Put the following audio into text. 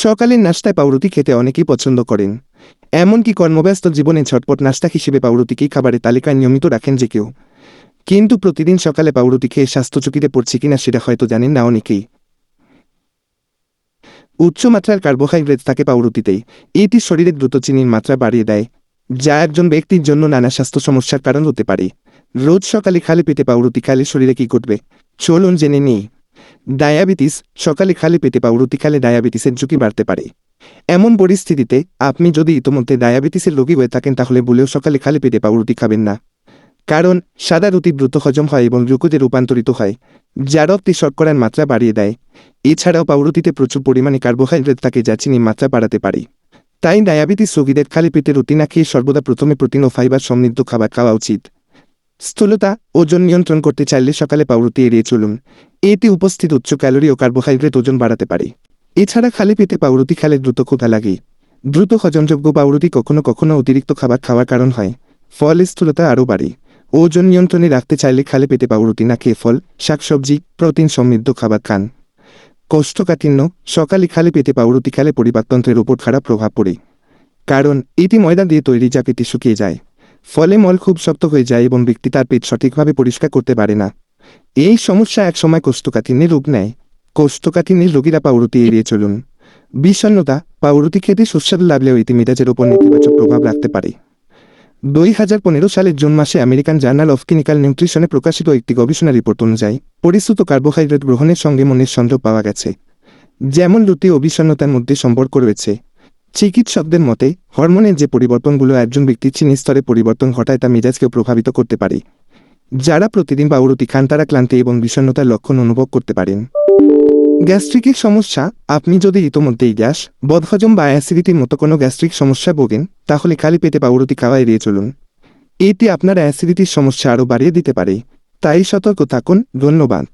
সকালের নাস্তায় পাউরুটি খেতে অনেকেই পছন্দ করেন। এমনকি কর্মব্যস্ত জীবনে ঝটপট নাস্তা হিসেবে পাউরুটিকেই খাবারের তালিকায় নিয়মিত রাখেন যে কেউ। কিন্তু প্রতিদিন সকালে পাউরুটি খেয়ে স্বাস্থ্য ঝুঁকিতে পড়ছে কিনা সেটা হয়তো জানেন না অনেকেই। উচ্চমাত্রার কার্বোহাইড্রেট থাকে পাউরুটিতেই। এটি শরীরে দ্রুত চিনির মাত্রা বাড়িয়ে দেয়, যা একজন ব্যক্তির জন্য নানা স্বাস্থ্য সমস্যার কারণ হতে পারে। রোজ সকালে খালি পেটে পাউরুটি খেলে শরীরে কি ঘটবে, চলুন জেনে নিই। ডায়াবেটিস। সকালে খালি পেটে পাউরুটি খেলে ডায়াবেটিসের ঝুঁকি বাড়তে পারে। এমন পরিস্থিতিতে আপনি যদি ইতোমধ্যে ডায়াবেটিসের রোগী হয়ে থাকেন তাহলে ভুলেও সকালে খালি পেটে পাউরুটি খাবেন না। কারণ সাদা রুটি দ্রুত হজম হয় এবং গ্লুকোজে রূপান্তরিত হয়, যা রক্তে শর্করার মাত্রা বাড়িয়ে দেয়। এছাড়াও পাউরুটিতে প্রচুর পরিমাণে কার্বোহাইড্রেট থাকে যা চিনির মাত্রা বাড়াতে পারে। তাই ডায়াবেটিস রোগীদের খালি পেটে রুটি না খেয়ে সর্বদা প্রথমে প্রোটিন ও ফাইবার সমৃদ্ধ খাবার খাওয়া উচিত। স্থূলতা, ওজন নিয়ন্ত্রণ করতে চাইলে সকালে পাউরুটি এড়িয়ে চলুন। এতে উপস্থিত উচ্চ ক্যালোরি ও কার্বোহাইড্রেট ওজন বাড়াতে পারে। এছাড়া খালি পেটে পাউরুটি খেলে দ্রুত ক্ষুধা লাগে। দ্রুত হজমযোগ্য পাউরুটি কখনো কখনো অতিরিক্ত খাবার খাওয়ার কারণ হয়, ফলে স্থূলতা আরও বাড়ে। ওজন নিয়ন্ত্রণে রাখতে চাইলে খালি পেটে পাউরুটি না খেয়ে ফল, শাকসবজি, প্রোটিন সমৃদ্ধ খাবার খান। কোষ্ঠকাঠিন্য। সকালে খালি পেটে পাউরুটি খেলে পরিপাকতন্ত্রের উপর খারাপ প্রভাব পড়ে। কারণ এটি ময়দা দিয়ে তৈরি, যা পেটে শুকিয়ে যায়। ফলে মল খুব শক্ত হয়ে যায় এবং ব্যক্তি তার পেট সঠিকভাবে পরিষ্কার করতে পারে না। এই সমস্যা একসময় কোষ্ঠকাঠিন্যের রূপ নেয়। কোষ্ঠকাঠিন্যের রোগীরা পাউরুটি এড়িয়ে চলুন। বিষণ্ণতা। পাউরুটি খেতে সুস্বাদু লাগলেও এটি মেজাজের ওপর নেতিবাচক প্রভাব রাখতে পারে। 2015 সালের জুন মাসে আমেরিকান জার্নাল অফ ক্লিনিক্যাল নিউট্রিশনে প্রকাশিত একটি গবেষণা রিপোর্ট অনুযায়ী পরিশ্রুত কার্বোহাইড্রেট গ্রহণের সঙ্গে মনের সংযোগ পাওয়া গেছে, যেমন রুটি ও বিষণ্ণতার মধ্যে সম্পর্ক রয়েছে। চিকিৎসকদের মতে হরমোনের যে পরিবর্তনগুলো একজন ব্যক্তির চিনি স্তরে পরিবর্তন ঘটায় তা মেজাজকেও প্রভাবিত করতে পারে। যারা প্রতিদিন পাউরুটি খান তারা ক্লান্তি এবং বিষণ্ণতার লক্ষণ অনুভব করতে পারেন। গ্যাস্ট্রিকের সমস্যা। আপনি যদি ইতোমধ্যেই গ্যাস, বদহজম বা অ্যাসিডিটির মতো কোনো গ্যাস্ট্রিক সমস্যা ভোগেন তাহলে খালি পেটে পাউরুটি খাওয়া এড়িয়ে চলুন। এটি আপনার অ্যাসিডিটির সমস্যা আরও বাড়িয়ে দিতে পারে। তাই সতর্ক থাকুন। ধন্যবাদ।